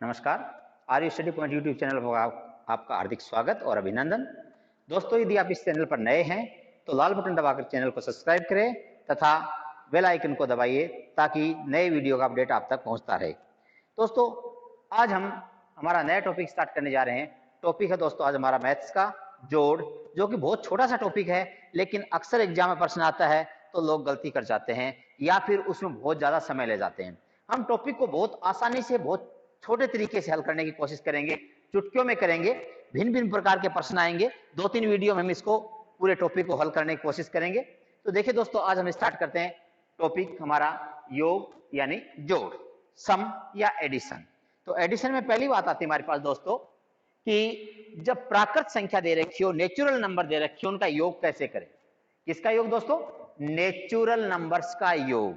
नमस्कार। आर्य study point YouTube channel पर आपका हार्दिक स्वागत और अभिनंदन। दोस्तों, यदि आप इस चैनल पर नए हैं तो लाल बटन दबाकर चैनल को सब्सक्राइब करें तथा बेल आइकन को दबाइए ताकि नए वीडियो का अपडेट आप तक पहुंचता रहे। दोस्तों, आज हम हमारा नया टॉपिक स्टार्ट करने जा रहे हैं। टॉपिक है दोस्तों आज हमारा मैथ्स का जोड़, जो कि बहुत छोटा सा टॉपिक है, लेकिन अक्सर एग्जाम में प्रश्न आता है तो लोग गलती कर जाते हैं या फिर उसमें बहुत ज्यादा समय ले जाते हैं। हम टॉपिक को बहुत आसानी से, बहुत छोटे तरीके से हल करने की कोशिश करेंगे, चुटकियों में करेंगे। भिन्न भिन्न प्रकार के प्रश्न आएंगे। 2-3 वीडियो में हम इसको पूरे टॉपिक को हल करने की कोशिश करेंगे। तो देखिए दोस्तों, आज हम स्टार्ट करते हैं टॉपिक हमारा योग यानी जोड़, सम या एडिशन। तो एडिशन में पहली बात आती है हमारे पास दोस्तों कि जब प्राकृत संख्या दे रखी हो, नेचुरल नंबर दे रखी हो, उनका योग कैसे करें। किसका योग दोस्तों? नेचुरल नंबर्स का योग।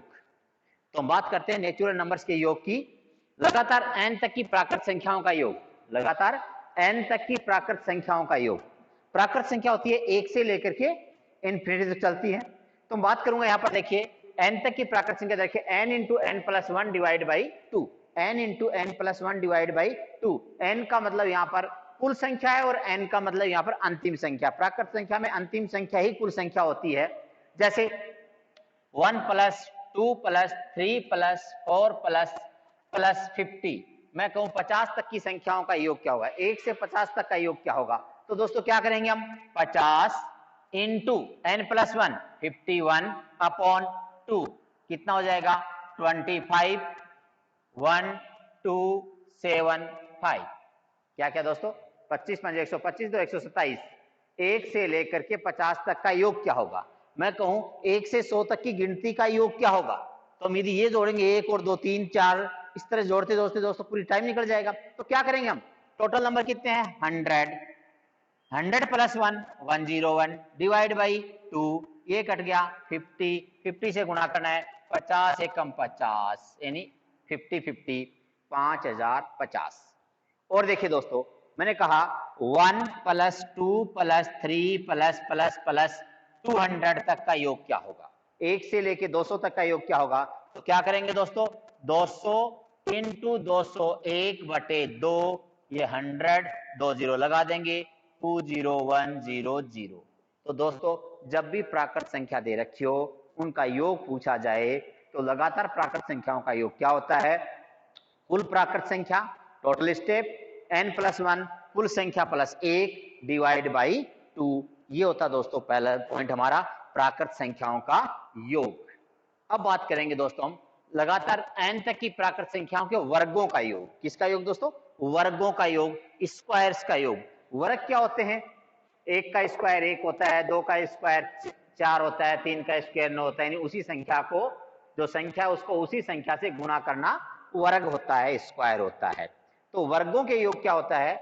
तो हम बात करते हैं नेचुरल नंबर्स के योग की। लगातार n तक की प्राकृत संख्याओं का योग, लगातार n तक की प्राकृत संख्याओं का योग। प्राकृत संख्या होती है 1 से लेकर के इन्फिनिटी तक चलती है। तो हम बात करूंगा यहाँ पर, देखिए n तक की प्राकृत संख्या देखिए n into n plus one divide by two, n into n plus one divide by two. n का मतलब यहाँ पर कुल संख्या है और n का मतलब यहाँ पर अंतिम संख्या। प्राकृत संख्या में अंतिम संख्या ही कुल संख्या होती है। जैसे 1 प्लस 2 प्लस 3 प्लस 4 प्लस 50, मैं कहूं 50 तक की संख्याओं का योग क्या होगा, 1 से 50 तक का योग क्या होगा। तो दोस्तों क्या करेंगे हम, 50 into n plus one, 51 upon 2, कितना हो जाएगा 25, 1 2 7 5। क्या क्या दोस्तों, 25 5 125, 2 127। 1 से लेकर के 50 तक का योग क्या होगा। मैं कहूं 1 से 100 तक की गिनती का योग क्या होगा। तो हम यदि ये जोड़ेंगे 1 और 2 3 4, इस तरह जोड़ते जोड़ते दोस्तों पूरी टाइम निकल जाएगा। तो क्या करेंगे हम, टोटल नंबर कितने हैं 100, 100 प्लस 1 101 डिवाइड बाई 2, ये कट गया 50, 50 से गुणा करना है, 50 एकम 50 यानी 50 50 5050। और देखिए दोस्तों, मैंने कहा 1 plus 2 plus 3 plus plus plus 200 तक का योग क्या होगा, 1 से लेके 200 तक का योग क्या होगा। तो क्या करेंगे दोस्तों, 200 इंटू 200 1 बटे 2, ये 100, 2 जीरो लगा देंगे, 20100। तो दोस्तों जब भी प्राकृत संख्या दे रखी हो, उनका योग पूछा जाए तो लगातार प्राकृत संख्याओं का योग क्या होता है, कुल प्राकृत संख्या total step n plus one, कुल संख्या प्लस 1 डिवाइड बाई 2। ये होता दोस्तों पहला पॉइंट हमारा, प्राकृत संख्याओं का योग। अब बात करेंगे दोस्तों हम लगातार n तक की प्राकृत संख्याओं के वर्गों का योग। किसका योग दोस्तों, वर्गों का योग, स्क्वायर्स का योग। वर्ग क्या होते हैं, 1 का स्क्वायर 1 होता है, 2 का स्क्वायर 4 होता है, 3 का स्क्वायर 9 होता है। यानी उसी संख्या को, जो संख्या है उसको उसी संख्या से गुणा करना वर्ग होता है, स्क्वायर होता है। तो वर्गों के योग क्या होता है,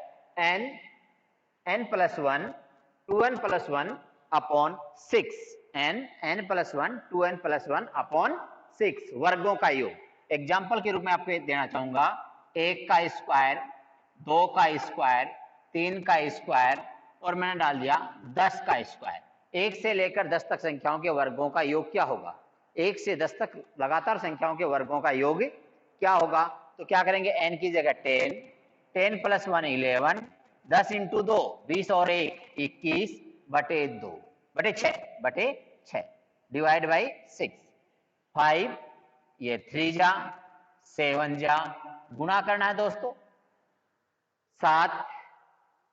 n plus one 2n plus one upon 6, n plus one 2n plus one upon 6 वर्गों का योग। एग्जाम्पल के रूप में आपको देना चाहूंगा, 1 का स्क्वायर, 2 का स्क्वायर, 3 का स्क्वायर और मैंने डाल दिया 10 का स्क्वायर। 1 से लेकर 10 तक संख्याओं के वर्गों का योग क्या होगा, 1 से 10 तक लगातार संख्याओं के वर्गों का योग क्या होगा। तो क्या करेंगे, n की जगह 10, 10 प्लस 1 11, 10 इंटू 2 20 और 1 21 बटे 2 बटे 6 डिवाइड बाई 6, 5 ये 3 जा 7 जा, गुणा करना है दोस्तों 7,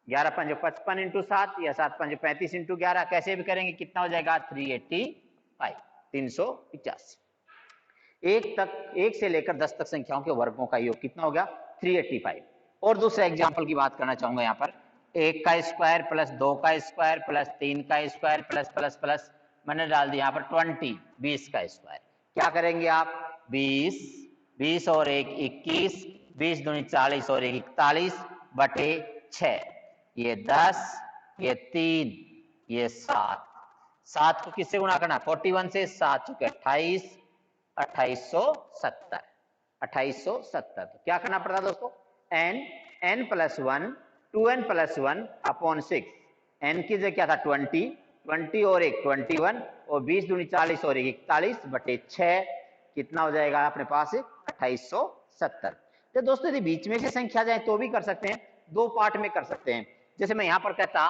11 5 55 इंटू 7 या 7 5 35 इंटू 11, कैसे भी करेंगे कितना हो जाएगा 385, 385। 1 से लेकर 10 तक संख्याओं के वर्गों का योग कितना हो गया 385। और दूसरा एग्जांपल की बात करना चाहूंगा यहाँ पर, 1 का स्क्वायर प्लस 2 का स्क्वायर प्लस 3 का स्क्वायर प्लस प्लस प्लस मैंने डाल दिया यहाँ पर 20 का स्क्वायर। क्या करेंगे आप, 20 और 1 21, 20 दूनी 40 और 1 41 बटे 6, ये 10, ये 3, ये 7, 7 को किससे गुणा करना, 41 से, 7 चुके 28, 2870, 2870। तो क्या करना पड़ता दोस्तों, n plus one 2n plus one upon 6, n की जगह क्या था 20 और 1 21 और 20 दूनी 40 और 1 41 बटे 6, कितना हो जाएगा अपने पास 2870। तो दोस्तों यदि बीच में से संख्या जाए तो भी कर सकते हैं, दो पार्ट में कर सकते हैं। जैसे मैं यहाँ पर कहता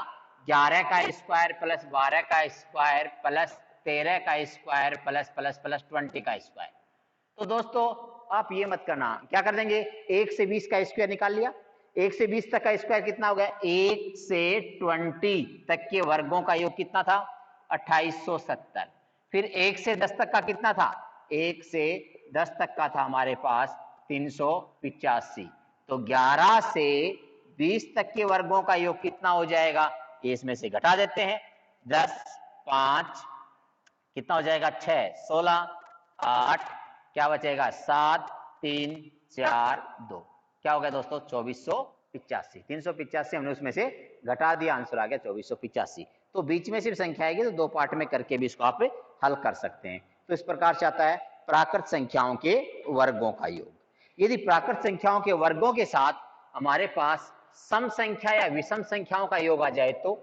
11 का स्क्वायर प्लस 12 का स्क्वायर प्लस 13 का स्क्वायर प्लस प्लस प्लस 20 का स्क्वायर। तो दोस्तों आप ये मत करना, क्या कर देंगे, 1 से 20 का स्क्वायर निकाल लिया, 1 से 20 तक का स्क्वायर कितना हो गया, 1 से 20 तक के वर्गों का योग कितना था, 2870। फिर 1 से 10 तक का कितना था, 1 से 10 तक का था हमारे पास 385। तो 11 से 20 तक के वर्गों का योग कितना हो जाएगा, इसमें से घटा देते हैं, 10 5 कितना हो जाएगा, 6 16 8 क्या बचेगा, 7 3 4 2 क्या हो गया दोस्तों, 2485। 385 हमने उसमें से घटा दिया, आंसर आ गया 2485। तो बीच में सिर्फ संख्या आएगी तो दो पार्ट में करके भी इसको आप हल कर सकते हैं। तो इस प्रकार से आता है प्राकृत संख्याओं के वर्गों का योग। यदि प्राकृत संख्याओं के वर्गों के साथ हमारे पास सम संख्या या विषम संख्याओं का योग आ जाए, तो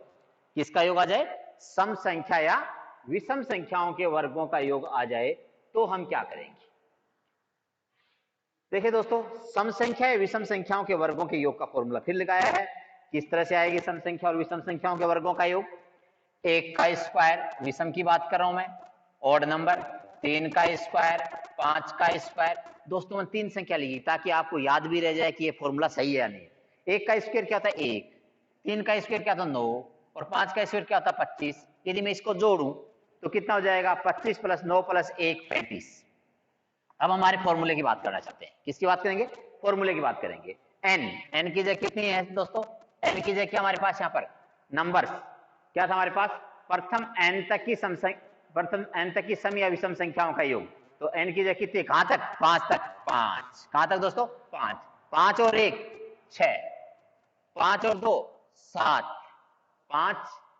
किसका योग आ जाए, सम संख्या या विषम संख्याओं के वर्गों का योग आ जाए तो हम क्या करेंगे। देखिए दोस्तों, सम संख्या या विषम संख्याओं के वर्गों के योग का फॉर्मूला फिर लगाया है। किस तरह से आएगी सम संख्या और विषम संख्याओं के वर्गों का योग, 1 का स्क्वायर विषम की बात कर रहा हूं मैं, ऑड नंबर, 3 का स्क्वायर, 5 का स्क्वायर। दोस्तों मैं 3 संख्या लिखी ताकि आपको याद भी रह जाए कि ये फॉर्मूला सही है या नहीं। 1 का स्क्वायर क्या था 1, 3 का स्क्वायर क्या था 9 और 5 का स्क्वायर क्या था 25। यदि मैं इसको जोड़ूं तो कितना हो जाएगा, 25 प्लस 9 प्लस 1 35। अब हमारे फॉर्मूले की बात करना चाहते हैं, किसकी बात करेंगे, फॉर्मूले की बात करेंगे। n की जगह कितनी है दोस्तों, n की जगह क्या हमारे पास यहाँ पर नंबर्स क्या था हमारे पास, प्रथम n तक की सम या विषम संख्याओं का योग। तो n की जगह कितनी, कहां तक, 5 तक, 5 कहां तक दोस्तों, 5 5 और 1 6, 5 और 2 7, 5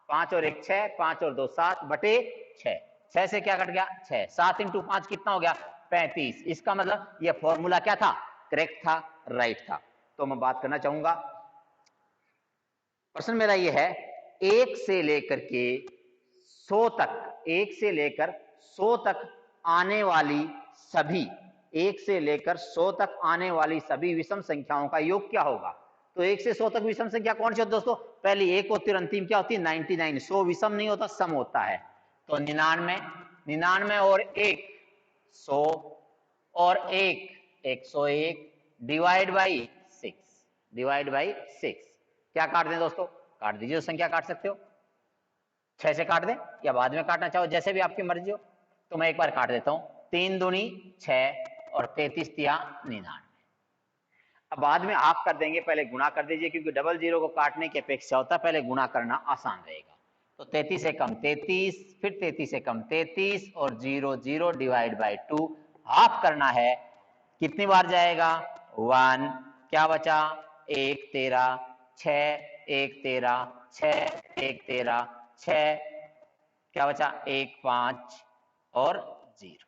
5 और 1 6, 5 और 2 7 बटे 6, 6 से क्या कट गया 6, 7 इंटू 5 कितना हो गया 35। इसका मतलब ये फॉर्मूला क्या था, करेक्ट था, राइट था। तो मैं बात करना चाहूंगा, प्रश्न मेरा ये है, 1 से लेकर के 100 तक, 1 से लेकर 100 तक आने वाली सभी, 1 से लेकर 100 तक आने वाली सभी विषम संख्याओं का योग क्या होगा। तो 1 से 100 तक विषम संख्या कौन सी होती है दोस्तों, पहली 1 होती है और अंतिम क्या होती है 99। 100 विषम नहीं होता, सम होता है। तो 99 और 1 100 और 1 101 डिवाइड बाई 6 क्या काट दें दोस्तों, काट दीजिए, तो संख्या काट सकते हो, 6 से काट दें या बाद में काटना चाहो, जैसे भी आपकी मर्जी हो। तो मैं एक बार काट देता हूं, 3 दूनी 6 और 33 तिया 99। अब बाद में आप कर देंगे, पहले गुणा कर दीजिए क्योंकि डबल जीरो को काटने की अपेक्षा होता है पहले गुणा करना आसान रहेगा। तो 33 से कम 33, फिर 33 से कम 33 और 0 0 डिवाइड बाई 2 हाफ करना है, कितनी बार जाएगा 1, क्या बचा 1 13 6 1 13 6 1 13 6 क्या बचा 1 5 और 0।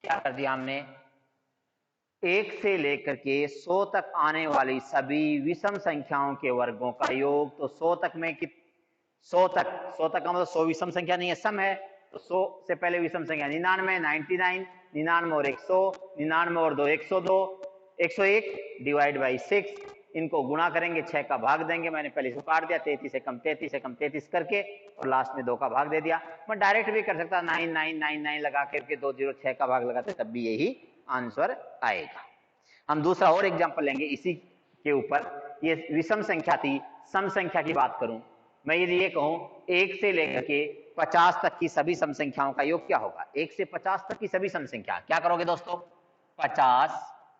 क्या कर दिया हमने, 1 से लेकर के 100 तक आने वाली सभी विषम संख्याओं के वर्गों का योग। तो 100 तक में 100 तक का मतलब 100 विषम संख्या नहीं है, सम है। तो 100 से पहले विषम संख्या 99 99 99 और 100 99 और 2 102 101 डिवाइड बाई 6, इनको गुणा करेंगे 6 का भाग देंगे, मैंने पहले इसको काट दिया 33 से कम 33 से कम 33 करके और लास्ट में 2 का भाग दे दिया। मैं डायरेक्ट भी कर सकता 9999 लगा करके 2 0 6 का भाग लगाते तब भी यही आंसर आएगा। हम दूसरा और एग्जांपल लेंगे इसी के ऊपर, ये विषम संख्या थी, सम संख्या की बात करूं मैं, यदि ये कहूं 1 से लेकर के 50 तक की सभी सम संख्याओं का योग क्या होगा। 1 से 50 तक की सभी सम संख्या क्या करोगे दोस्तों, 50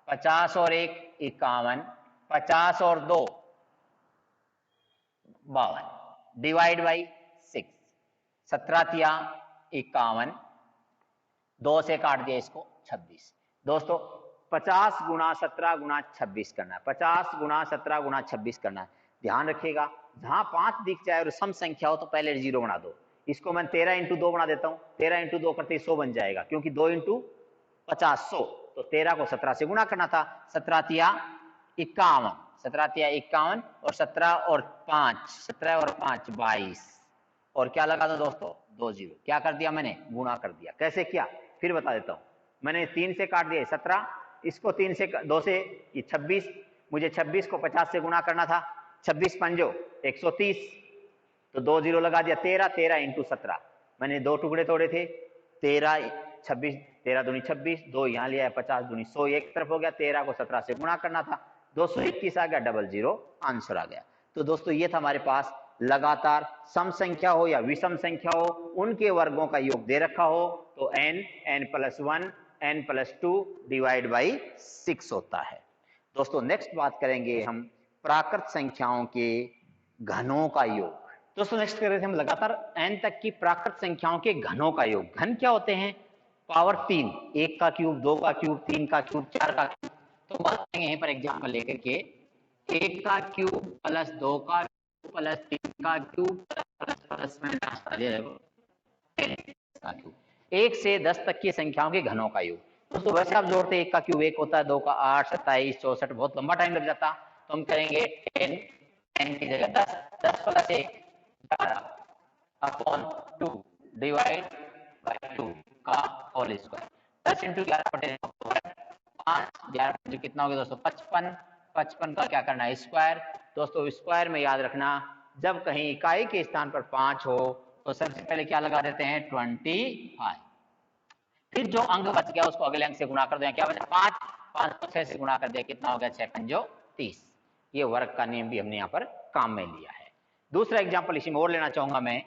50 और 1 51 50 और 2 52 डिवाइड बाई 6 17 तिया 51, 2 से काट दिया इसको 26। दोस्तों 50 गुणा 17 गुणा 26 करना है, 50 गुणा 17 गुणा 26 करना है। ध्यान रखिएगा जहां 5 दिख जाए और सम संख्या हो तो पहले 0 बना दो। इसको मैं 13 इंटू 2 बना देता हूं, 13 इंटू 2 करते 100 बन जाएगा क्योंकि 2 इंटू 50 100। तो 13 को 17 से गुणा करना था, 17 तिया 51 17 तिया 51 और 17 और 5 22 और क्या लगा दो दोस्तों 2 0। क्या कर दिया मैंने, गुणा कर दिया। कैसे किया फिर बता देता हूं, मैंने 3 से काट दिया 17 इसको 2 से 26, मुझे 26 को 50 से गुणा करना था, 26 पंजो 130, तो 2 जीरो लगा दिया, 13, 13 इंटू 17, मैंने 2 टुकड़े तोड़े थे, 13 26, 13 दूनी 26, 2 यहाँ लिया है, 50 दूनी 100 एक तरफ हो गया, 13 को 17 से गुणा करना था, 221 आ गया, 00 आंसर आ गया। तो दोस्तों ये था हमारे पास लगातार सम संख्या हो या विषम संख्या हो, उनके वर्गों का योग दे रखा हो तो n+1 n+2 डिवाइड बाई 6 होता है। दोस्तों नेक्स्ट बात करेंगे हम प्राकृत संख्याओं के घनों का योग। दोस्तों नेक्स्ट कर रहे थे हम लगातार n तक की प्राकृत संख्याओं के घनों का योग। घन क्या होते हैं? पावर 3, 1 का क्यूब, 2 का क्यूब, 3 का क्यूब, 4 का क्यूब। तो बात करेंगे यहीं पर एग्जाम्पल लेकर के 1 का क्यूब प्लस 2 का क्यूब प्लस 3 का क्यूब प्लस में का क्यूब, 1 से 10 तक की संख्याओं के घनों का योग। दोस्तों वैसे आप जोड़ते हैं 1 का क्यूब 1 होता है, 2 का 8, 27, 64, बहुत लंबा टाइम लग जाता, तो हम करेंगे 10 की जगह 10, 10 प्लस 1 अपॉन 2 डिवाइड बाई 2 का होल स्क्वायर, 10 इंटू 11 बटे 5, 11 कितना हो गया दोस्तों 55, 55 का क्या करना है स्क्वायर। दोस्तों स्क्वायर में याद रखना जब कहीं इकाई के स्थान पर 5 हो तो सबसे पहले क्या लगा देते हैं 25, फिर जो अंक बच गया उसको अगले अंक से गुणा कर दें, क्या बचा 5, 5 को 6 से गुणा कर दिया, कितना हो गया 6 पंजो 30। ये वर्ग का नियम भी हमने यहाँ पर काम में लिया है। दूसरा एग्जाम्पल इसी में और लेना चाहूंगा मैं,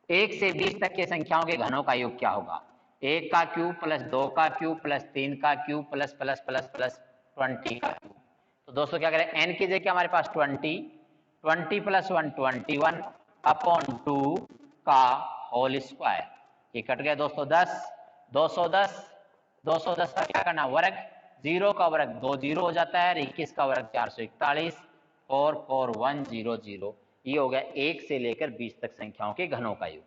1 से 20 तक के संख्याओं के घनों का योग क्या होगा? 1 का क्यूब प्लस 2 का क्यूब प्लस 3 का cube plus plus plus plus 20 का क्यूब। तो दोस्तों क्या करें, n की जगह हमारे पास 20, 20 प्लस 1 21 अपॉन 2 का होल स्क्वायर, ये कट गया दोस्तों 10, 210, 210 का क्या करना वर्ग, 0 का वर्ग 2 जीरो हो जाता है, 21 का वर्ग 441, 44100, ये हो गया 1 से लेकर 20 तक संख्याओं के घनों का योग।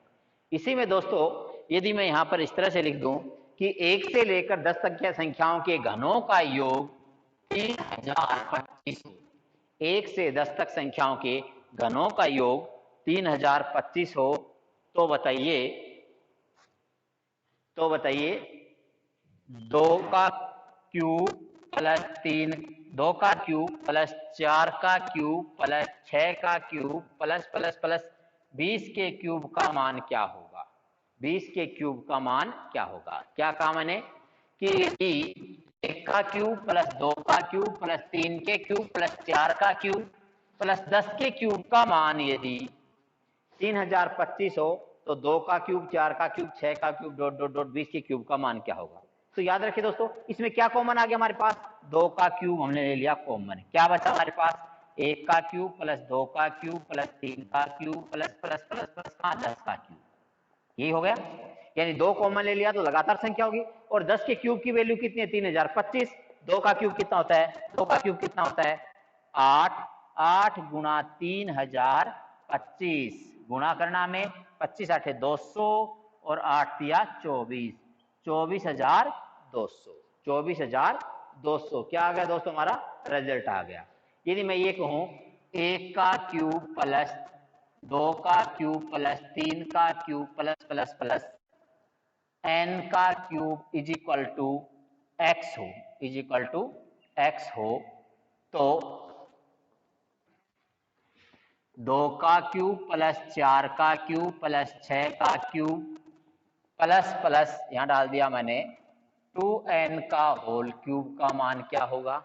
इसी में दोस्तों यदि मैं यहाँ पर इस तरह से लिख दूं कि 1 से लेकर 10 तक की संख्याओं के घनों का योग 3025 हो, 1 से 10 तक संख्याओं के घनों का योग 3025 हो, तो बताइए 2 का क्यूब प्लस 3, 2 का क्यूब प्लस 4 का क्यूब प्लस 6 का क्यूब प्लस प्लस प्लस 20 के क्यूब का मान क्या होगा? 20 के क्यूब का मान क्या होगा? क्या कहा मैंने कि 1 का क्यूब प्लस 2 का क्यूब प्लस 3 के क्यूब प्लस 4 का क्यूब प्लस 10 के क्यूब का मान यदि 3025 हो तो 2 का क्यूब, 4 का क्यूब, 6 का क्यूब डॉट डॉट डॉट 20 के क्यूब का मान क्या होगा? तो याद रखिए दोस्तों इसमें क्या कॉमन आ गया हमारे पास, 2 का क्यूब हमने ले लिया कॉमन, क्या बचा हमारे पास 1 का क्यूब प्लस 2 का क्यूब प्लस 3 का cube plus plus plus plus 10 का क्यूब, यही हो गया। यानी 2 कॉमन ले लिया तो लगातार संख्या होगी, और 10 के क्यूब की वैल्यू कितनी है 3025, 2 का क्यूब कितना होता है, 2 का क्यूब कितना होता है 8, 8 गुणा 3025, गुणा करना में 25 8 200 और 8 दिया 24, 24200, 24200 क्या आ गया दोस्तों हमारा रिजल्ट आ गया। यदि मैं ये कहूं 1 का क्यूब प्लस 2 का क्यूब प्लस 3 का cube plus plus plus n का cube is equal to x हो, इज इक्वल टू x हो, तो 2 का क्यूब प्लस 4 का क्यूब प्लस 6 का क्यूब प्लस प्लस यहां डाल दिया मैंने 2n का होल क्यूब का मान क्या होगा?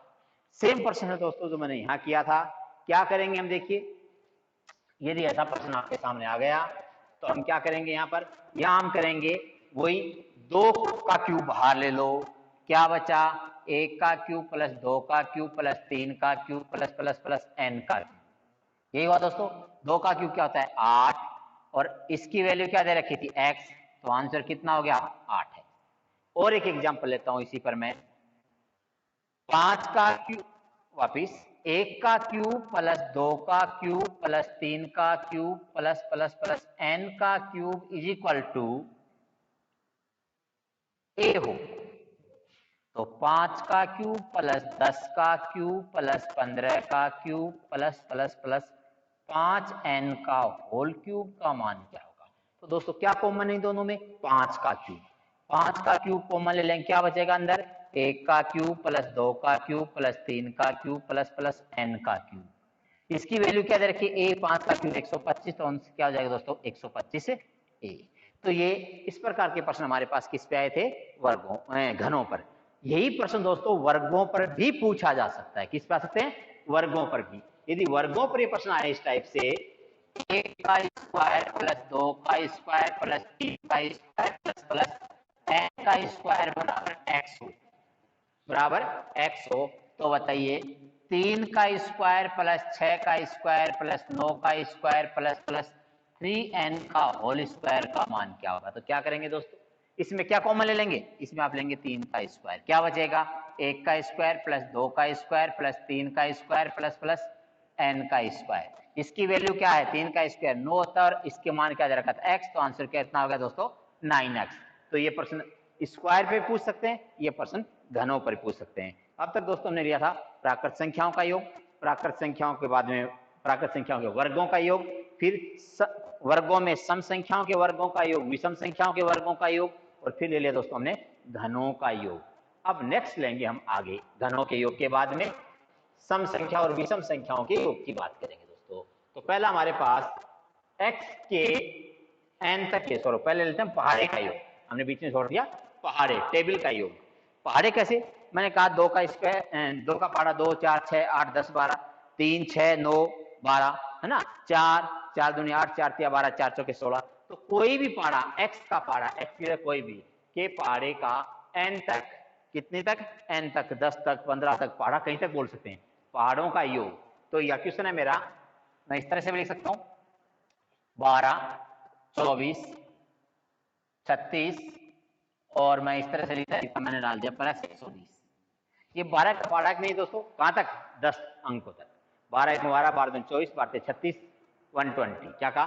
सेम प्रश्न है दोस्तों जो मैंने यहां किया था। क्या करेंगे हम, देखिए यदि ऐसा प्रश्न आपके सामने आ गया तो हम क्या करेंगे, यहाँ पर यहां हम करेंगे वही 2 का क्यूब बाहर ले लो, क्या बचा 1 का क्यूब प्लस 2 का क्यूब प्लस 3 का cube plus plus plus n का क्यूब, यही हुआ दोस्तों। 2 का क्यूब क्या होता है 8 और इसकी वैल्यू क्या दे रखी थी x, तो आंसर कितना हो गया 8 है। और एक एग्जांपल लेता हूं इसी पर मैं, 5 का क्यूब वापिस 1 का क्यूब प्लस 2 का क्यूब प्लस 3 का cube plus plus plus n का cube is equal to a हो, तो 5 का क्यूब प्लस 10 का क्यूब प्लस 15 का cube plus plus plus 5n का होल क्यूब का मान क्या होगा? तो दोस्तों क्या कॉमन है दोनों में, 5 का क्यूब, 5 का क्यूब कॉमन ले लेंगे, क्या बचेगा अंदर 1 का क्यूब प्लस 2 का क्यूब प्लस 3 का क्यूब प्लस प्लस n का क्यूब। इसकी वैल्यू क्या दे रखी है? a 5 का क्यूब 125, तो आंसर क्या हो जाएगा दोस्तों? 125 a। तो ये इस प्रकार के प्रश्न हमारे पास किस पे आए थे? वर्गों घनों पर। यही प्रश्न दोस्तों वर्गों पर भी पूछा जा सकता है। किस पे आ सकते हैं? वर्गों पर भी। यदि वर्गों पर ये प्रश्न आए इस टाइप से, 1 का स्क्वायर प्लस 2 का स्क्वायर प्लस 3 का स्क्वायर प्लस प्लस n का स्क्वायर बराबर x हो, तो बताइए 3 का स्क्वायर प्लस 6 का स्क्वायर प्लस 9 का स्क्वायर प्लस प्लस 3n का होल स्क्वायर का मान क्या होगा? तो क्या करेंगे दोस्तों? इसमें क्या कॉमन ले लेंगे? इसमें आप लेंगे 3 का स्क्वायर, क्या बचेगा? 1 का स्क्वायर प्लस 2 का स्क्वायर प्लस 3 का स्क्वायर प्लस प्लस n का स्क्वायर। इसकी वैल्यू क्या है? 3 का स्क्वायर 9 होता है और इसके मान क्या दे रखा था? x। तो आंसर कितना होगा दोस्तों? 9x। तो ये प्रश्न स्क्वायर पे पूछ सकते हैं, ये प्रश्न घनों पर पूछ सकते हैं। अब तक दोस्तों हमने लिया था प्राकृत संख्याओं का योग, प्राकृत संख्याओं के बाद में प्राकृत संख्याओं के वर्गों का योग, फिर वर्गों में सम संख्याओं के वर्गों का योग, विषम संख्याओं के वर्गों का योग, और फिर ले लिया दोस्तों हमने घनों का योग। अब नेक्स्ट लेंगे हम आगे घनों के योग के बाद में सम संख्या और विषम संख्याओं के योग की बात करेंगे दोस्तों। तो पहला हमारे पास x के n तक के स्वरूप, पहले लेते हैं पहाड़े का योग। हमने बीच में छोड़ दिया पहाड़े, टेबल का योग। पहाड़े कैसे? मैंने कहा 2 का स्क्वायर, 2 का पहाड़ा 2 4 6 8 10 12, 3 6 9 12, है ना, 4 4 दूनी 8 4 3 12 4 चौके 16। तो कोई भी पहाड़ा x का पहाड़ा, x की कोई भी के पहाड़े का n तक, कितने तक? n तक, 10 तक, 15 तक, पहाड़ा कहीं तक बोल सकते हैं, पहाड़ों का योग। तो यह क्वेश्चन है मेरा, मैं इस तरह से भी लिख सकता हूं 12 24 36, और मैं इस तरह से लिखा, मैंने डाल दिया प्लस 120। ये 12 का पहाड़ा नहीं दोस्तों, कहां तक? 10 अंकों तक। 12 1 12 12 2 24 12 36 120। क्या कहा?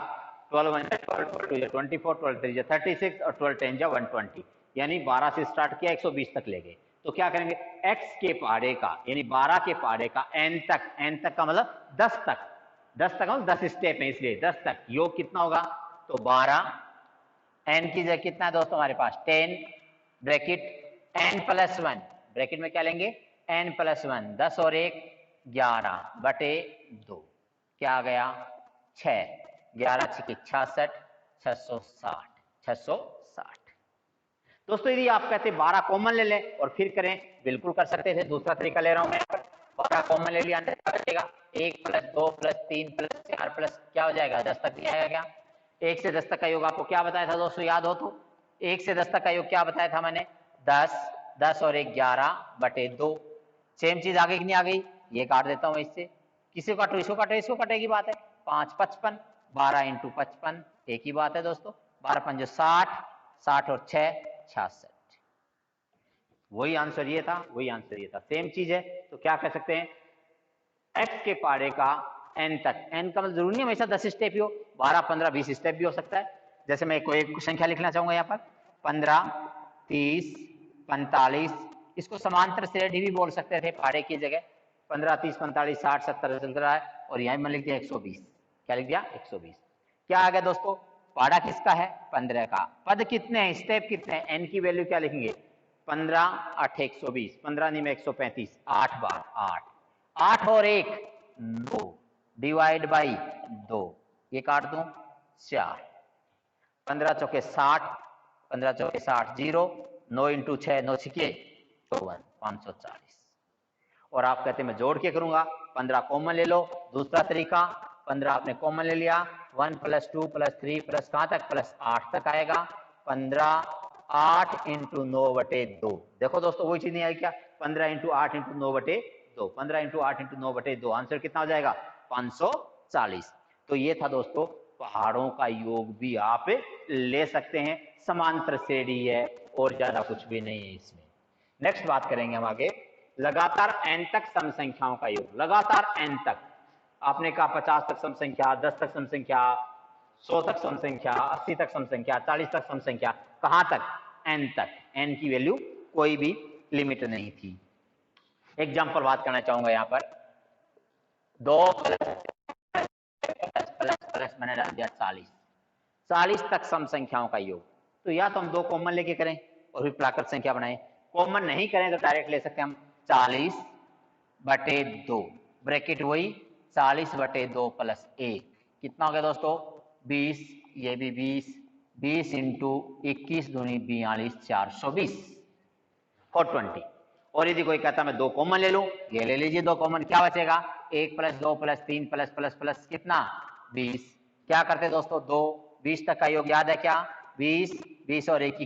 12 1 12 2 24 12 3 36 और 12 10 120, यानी 12 से स्टार्ट किया 120 तक ले गए। तो क्या करेंगे? x के पहाड़े का यानी 12 के पहाड़े का n तक, n तक का मतलब 10 तक, 10 तक मतलब 10 स्टेप है इसलिए 10 तक योग कितना होगा? तो 12, n की जगह कितना है दोस्तों हमारे पास? 10 ब्रैकेट n प्लस 1, ब्रैकेट में क्या लेंगे? n प्लस 1, 10 और 1 11 बटे 2, क्या आ गया? 6, 11 6 66 660 660। दोस्तों यदि आप कहते 12 कॉमन ले लें और फिर करें, बिल्कुल कर सकते थे। दूसरा तरीका ले रहा हूं मैं, 12 कॉमन ले लिया, क्या बचेगा? 1 प्लस 2 प्लस 3 प्लस 4 प्लस क्या हो जाएगा? 10 तक दिया गया। 1 से 10 तक का योग आपको क्या बताया था दोस्तों, याद हो तो? 1 से 10 तक का योग क्या बताया था मैंने? 10, 10 और 1 11 बटे 2। सेम चीज आगे की नहीं आ गई? ये काट देता हूं इससे, किसी को काटो, इसको काटो, इसको काटेगी बात है। 5 55, 12 इंटू 55, एक ही बात है दोस्तों। 12 5 60, 60 और 6 66। वही आंसर ये था, वही आंसर ये था, सेम चीज है। तो क्या कह सकते हैं? x के पहाड़े का n तक, n का मतलब जरूरी नहीं हमेशा 10 स्टेप ही हो, 12 15 20 स्टेप भी हो सकता है। जैसे मैं कोई एक संख्या लिखना चाहूंगा यहाँ पर 15 30 45, इसको समांतर श्रेणी भी बोल सकते थे पहाड़े की जगह। 15 30 45 60 70 चल रहा है, और यहाँ मैं लिख दिया 120। क्या लिख दिया? 120। क्या आ गया दोस्तों? पहाड़ा किसका है? 15 का। पद कितने हैं? स्टेप कितने हैं? n की वैल्यू क्या लिखेंगे? 15 8 120, 15 नहीं में 135, 8 बार 8, 8 और 1 9 डिवाइड बाई 2, ये काट दूं 4, 15 चौके 60, 15 चौके 60 0, 9 इंटू 6 9 छिके 54, 540। और आप कहते मैं जोड़ के करूंगा, 15 कॉमन ले लो। दूसरा तरीका, 15 आपने कॉमन ले लिया, 1 प्लस 2 प्लस 3 प्लस कहां तक? प्लस 8 तक आएगा। 15 8 इंटू 9 बटे 2। देखो दोस्तों वही चीज नहीं आई क्या? 15 इंटू 8 इंटू 9 बटे 2, 15 इंटू 8 इंटू 9 बटे 2, आंसर कितना हो जाएगा? 540। तो ये था दोस्तों, पहाड़ों का योग भी आप ले सकते हैं, समांतर श्रेणी है और ज्यादा कुछ भी नहीं है इसमें। नेक्स्ट बात करेंगे हम आगे, लगातार n तक सम संख्याओं का योग। लगातार n तक, आपने कहा 50 तक सम संख्या, 10 तक सम संख्या, 100 तक सम संख्या, 80 तक सम संख्या, 40 तक सम संख्या, कहां तक? n तक। n की वैल्यू कोई भी लिमिट नहीं थी। एग्जाम्पल बात करना चाहूंगा यहाँ पर, 2 प्लस मैंने डाल दिया 40, 40 तक सम संख्याओं का योग। तो या तो हम 2 कॉमन लेके करें और फिर प्राकृत संख्या बनाएं, कॉमन नहीं करें तो डायरेक्ट ले सकते हैं हम 40/2, ब्रैकेट वही 40/2 प्लस ए, कितना हो गया दोस्तों 20, ये भी 20, 20 इंटू 21 दूनी 42, 420 420। और यदि कोई कहता मैं 2 कॉमन ले लूं, ये ले लीजिए 2 कॉमन, क्या बचेगा 1 + 2 + 3 + कितना 20। क्या करते दोस्तों 2 20 तक का योग याद है क्या 20, 20 और 1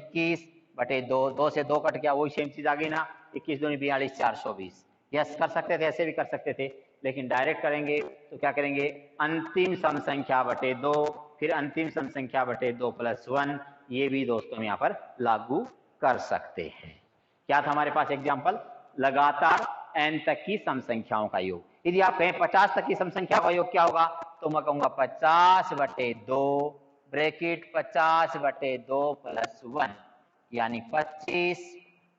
21/2, 2 से 2 कट गया, वही सेम चीज आ गई ना, 21 दूनी 42, 420। यस कर सकते थे, ऐसे भी कर सकते थे, लेकिन डायरेक्ट करेंगे तो क्या करेंगे अंतिम सम संख्या बटे 2, फिर अंतिम सम संख्या बटे 2 + 1, ये भी दोस्तों हम यहाँ पर लागू कर सकते हैं। क्या था हमारे पास एग्जाम्पल, लगातार n तक की सम संख्याओं का योग। यदि आप कहें 50 तक की सम संख्या का योग क्या होगा, तो मैं कहूंगा 50/2 ब्रैकेट 50/2 + 1 यानी 25,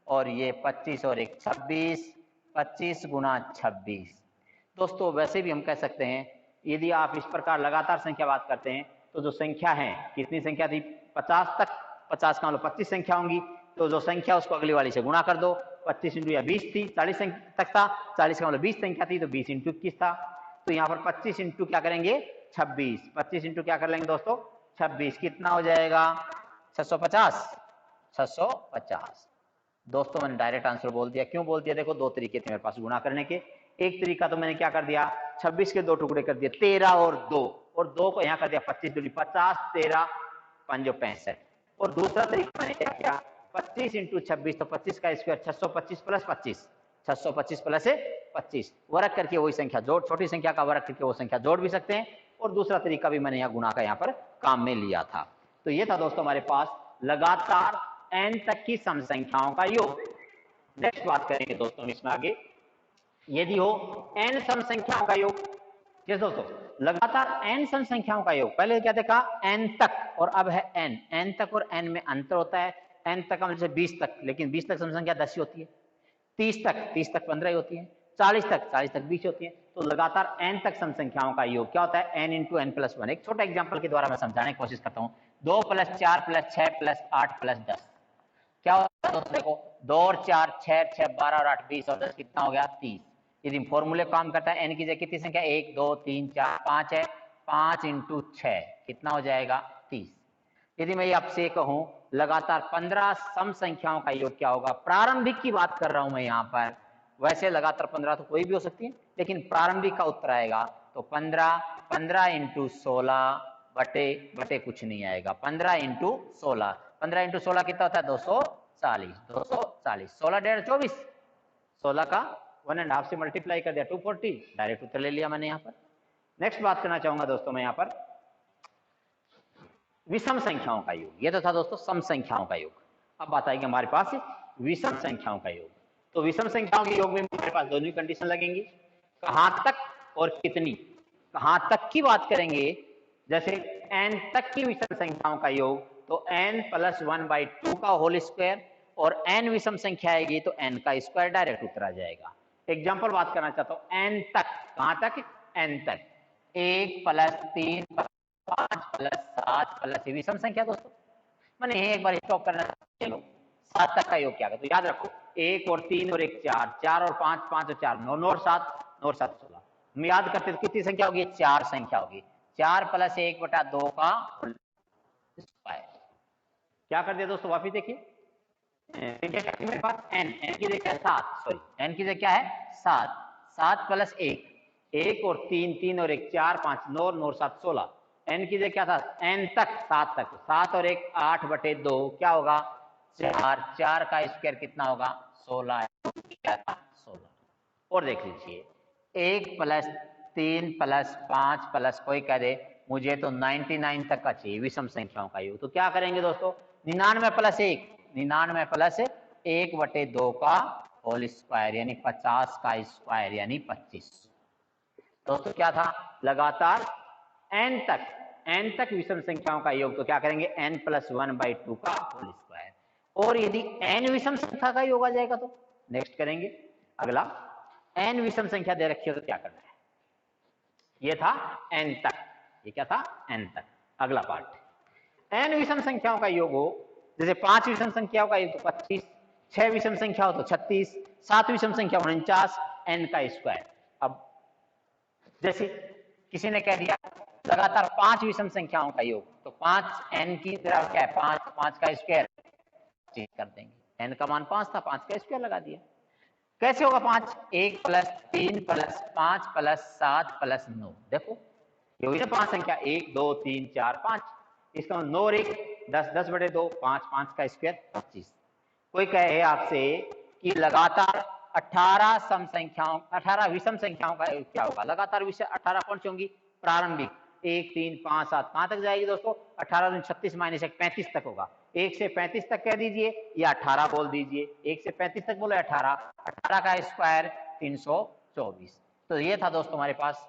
और ये 25 और 1 26, 25 × 26। दोस्तों वैसे भी हम कह सकते हैं, यदि आप इस प्रकार लगातार संख्या बात करते हैं तो जो संख्या है, कितनी संख्या थी 50 तक, 50 का मतलब 25 संख्या होंगी, तो जो संख्या उसको अगली वाली से गुणा कर दो, 25 इंटू या 20 थी, 40 तक था, 40 का मतलब 20 संख्या थी, तो 20 इंटू 21 था, तो यहाँ पर 25 इंटू क्या करेंगे 26, 25 इंटू क्या कर लेंगे दोस्तों 26, कितना हो जाएगा 650, 650। दोस्तों मैंने डायरेक्ट आंसर बोल दिया, क्यों बोल दिया, देखो 2 तरीके थे मेरे पास गुणा करने के। एक तरीका तो मैंने क्या कर दिया 26 के 2 टुकड़े कर दिए, 13 और 2 को यहाँ कर दिया 25 दूनी 50, 13 5 65। और दूसरा तरीका मैंने क्या किया 25 इंटू 26, तो 25 का स्क्वायर 625 + 25, 625 + 25 वर्ग करके वही संख्या जोड़, छोटी संख्या का वर्ग करके वो संख्या जोड़ भी सकते हैं, और दूसरा तरीका भी मैंने यहाँ गुणा का यहाँ पर काम में लिया था। तो ये था दोस्तों हमारे पास लगातार n तक की सम संख्याओं का योग। नेक्स्ट बात करेंगे दोस्तों इसमें आगे, यदि हो n सम संख्याओं का योग। yes दोस्तों, लगातार n सम संख्याओं का योग, पहले क्या देखा n तक और अब है n तक और n में अंतर होता है। n तक का मतलब 20 तक, लेकिन 20 तक सम संख्या 10 ही होती है, 30 तक 15 ही होती है, 40 तक 20 होती है। तो लगातार n तक सम संख्याओं का योग क्या होता है n इंटू n + 1। एक छोटा एग्जाम्पल के द्वारा मैं समझाने की कोशिश करता हूँ, 2 + 4 + 6 + 8 + 10 क्या होता है दोस्तों, देखो 2 और 4 6, 6 12 और 8 20 और 10 कितना हो गया 30। यदि फॉर्मूले काम करता है n की जगह कितनी संख्या 1 2 3 4 5 है, 5 इंटू 6 कितना हो जाएगा 30। यदि मैं आपसे कहूं लगातार 15 सम संख्याओं का योग क्या होगा, प्रारंभिक की बात कर रहा हूं मैं यहाँ पर, वैसे लगातार 15 तो कोई भी हो सकती है, लेकिन प्रारंभिक का उत्तर आएगा तो 15 इंटू 16 बटे कुछ नहीं आएगा, 15 इंटू 16, 15 इंटू 16 कितना होता है 240, 240, 16 डेढ़ 24, 16 का 1.5 से मल्टीप्लाई कर दिया 240, डायरेक्ट उत्तर ले लिया मैंने यहाँ पर। नेक्स्ट बात करना चाहूंगा दोस्तों मैं यहाँ पर विषम संख्याओं का योग। ये तो था दोस्तों सम संख्याओं का योग, अब बात आएगी हमारे पास विषम संख्याओं का योग। तो विषम संख्याओं के योग में हमारे पास दोनों कंडीशन लगेंगी, कहां तक और कितनी। कहां तक की बात करेंगे, जैसे n तक की विषम संख्याओं का योग तो n + 1/2 का होल स्क्वायर, और n विषम संख्या आएगी तो n का स्क्वायर, डायरेक्ट उत्तर आ जाएगा। एग्जाम्पल बात करना चाहता हूं n तक, कहां तक n तक, 1 + 3 5 + 7 + विषम संख्या दोस्तों, मैंने एक बार स्टॉप करना, चलो 7 तक का योग क्या है, तो याद रखो 1 और 3 और 1 4, 4 और 5 5 और 4 9, 9 और 7 9 और 7 16। हम याद करते तो कितनी संख्या होगी 4 संख्या होगी, 4 + 1/2 का स्क्वायर। क्या कर दिया दोस्तों वापिस देखिए, मेरे पास n की जगह 7, सॉरी n की जगह क्या है 7, 7 + 1, 1 और 3 3 और 1 4 5 9 9 और 7 16, n की जगह क्या था n तक 7 तक, 7 और 1 8/2 क्या होगा 4, 4 का स्क्वायर कितना होगा 16, 16। और देख लीजिए 1 + 3 + 5 + कोई कह दे मुझे तो 99 तक का चाहिए विषम संख्याओं का योग, तो क्या करेंगे दोस्तों 99 + 1, 99 + 1/2 का होल स्क्वायर यानी 50 का स्क्वायर यानी 25। दोस्तों क्या था लगातार n तक विषम संख्याओं का योग, तो क्या करेंगे n + 1/2 का होल स्क्वायर। और यदि n विषम संख्या का योग आ जाएगा तो नेक्स्ट करेंगे अगला, n विषम संख्या दे रखी है तो क्या करना है, ये था n तक, ये क्या था n तक। अगला पार्ट n विषम संख्याओं का योग हो, जैसे 5 विषम संख्याओं का योग तो 25, 6 विषम संख्या हो तो 36, 7 विषम संख्या 49, n का स्क्वायर। अब जैसे किसी ने कह दिया लगातार 5 विषम संख्याओं का योग, तो 5 n की तरह क्या है 5, 5 का स्क्वायर चेंज कर देंगे, n का मान 5 था, 5 का स्क्वायर लगा दिया। कैसे होगा 5? 1 + 3 + 5 + 7 + 9। देखो ये हुई ना 5 संख्या, 1 2 3 4 5, इसका 9 और 1 10, 10/2 5, 5 का स्क्वायर 25। कोई कहे आपसे कि लगातार 18 सम संख्याओं 18 विषम संख्याओं का क्या होगा? लगातार विषय 18 कौन सी होंगी? प्रारंभिक 1 3 5 7 कहां तक जाएगी दोस्तों? 18 दूनी 36 - 1 35 तक होगा। 1 से 35 तक कह दीजिए या 18 बोल दीजिए। 1 से 35 तक बोले 18, 18 का स्क्वायर 324। तो ये था दोस्तों हमारे पास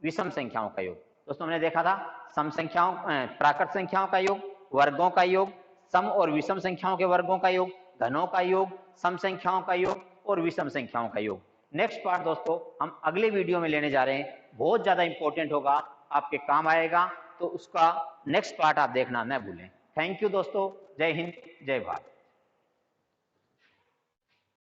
विषम संख्याओं का योग। दोस्तों हमने देखा था सम संख्याओं प्राकृत संख्याओं का योग, वर्गों का योग, सम और विषम संख्याओं के वर्गों का योग, घनों का योग, सम संख्याओं का योग और विषम संख्याओं का योग। नेक्स्ट पार्ट दोस्तों हम अगले वीडियो में लेने जा रहे हैं, बहुत ज्यादा इंपॉर्टेंट होगा, आपके काम आएगा, तो उसका नेक्स्ट पार्ट आप देखना न भूलें। थैंक यू दोस्तों, जय हिंद, जय भारत।